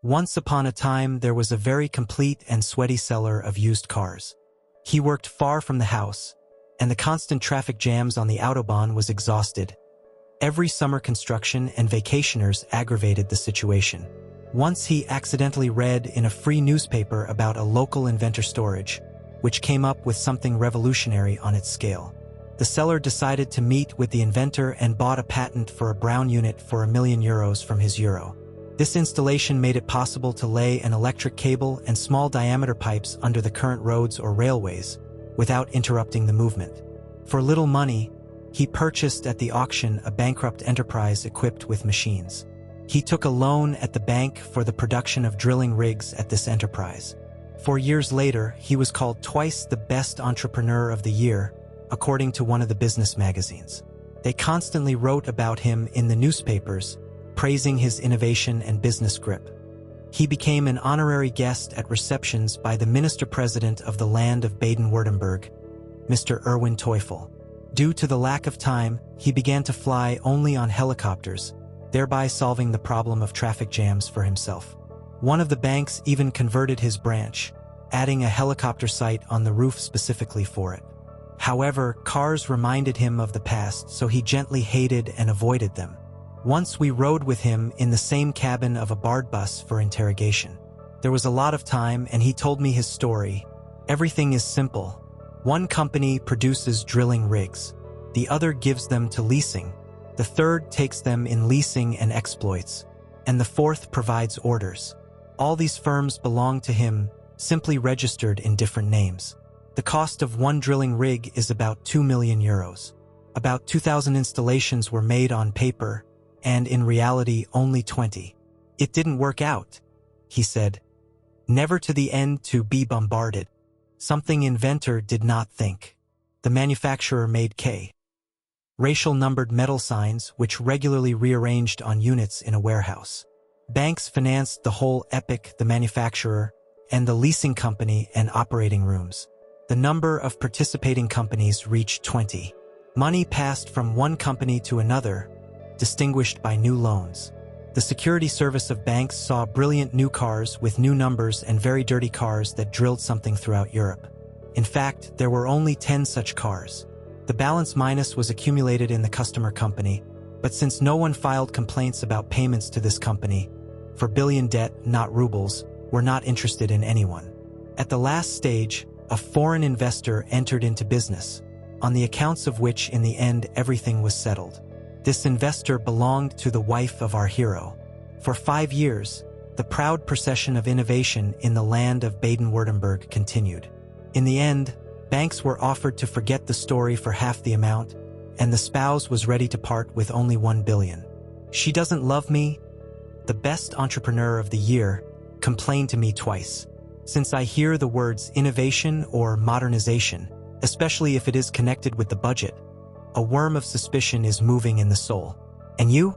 Once upon a time, there was a very complete and sweaty seller of used cars. He worked far from the house, and the constant traffic jams on the Autobahn was exhausted. Every summer construction and vacationers aggravated the situation. Once he accidentally read in a free newspaper about a local inventor storage, which came up with something revolutionary on its scale. The seller decided to meet with the inventor and bought a patent for a brown unit for €1,000,000 from his euro. This installation made it possible to lay an electric cable and small diameter pipes under the current roads or railways without interrupting the movement. For little money, he purchased at the auction a bankrupt enterprise equipped with machines. He took a loan at the bank for the production of drilling rigs at this enterprise. 4 years later, he was called twice the best entrepreneur of the year, according to one of the business magazines. They constantly wrote about him in the newspapers, praising his innovation and business grip. He became an honorary guest at receptions by the minister-president of the land of Baden-Württemberg, Mr. Erwin Teufel. Due to the lack of time, he began to fly only on helicopters, thereby solving the problem of traffic jams for himself. One of the banks even converted his branch, adding a helicopter site on the roof specifically for it. However, cars reminded him of the past, so he gently hated and avoided them. Once we rode with him in the same cabin of a barred bus for interrogation. There was a lot of time, and he told me his story. Everything is simple. One company produces drilling rigs. The other gives them to leasing. The third takes them in leasing and exploits. And the fourth provides orders. All these firms belong to him, simply registered in different names. The cost of one drilling rig is about €2,000,000. About 2,000 installations were made on paper, and in reality only 20. It didn't work out, he said. Never to the end to be bombarded. Something inventor did not think. The manufacturer made K. Racial numbered metal signs which regularly rearranged on units in a warehouse. Banks financed the whole epic, the manufacturer, and the leasing company and operating rooms. The number of participating companies reached 20. Money passed from one company to another, distinguished by new loans. The security service of banks saw brilliant new cars with new numbers and very dirty cars that drilled something throughout Europe. In fact, there were only 10 such cars. The balance minus was accumulated in the customer company, but since no one filed complaints about payments to this company, for billion debt, not rubles, were not interested in anyone. At the last stage, a foreign investor entered into business, on the accounts of which in the end everything was settled. This investor belonged to the wife of our hero. For 5 years, the proud procession of innovation in the land of Baden-Württemberg continued. In the end, banks were offered to forget the story for half the amount, and the spouse was ready to part with only 1 billion. She doesn't love me? The best entrepreneur of the year complained to me twice. Since I hear the words innovation or modernization, especially if it is connected with the budget, a worm of suspicion is moving in the soul. And you?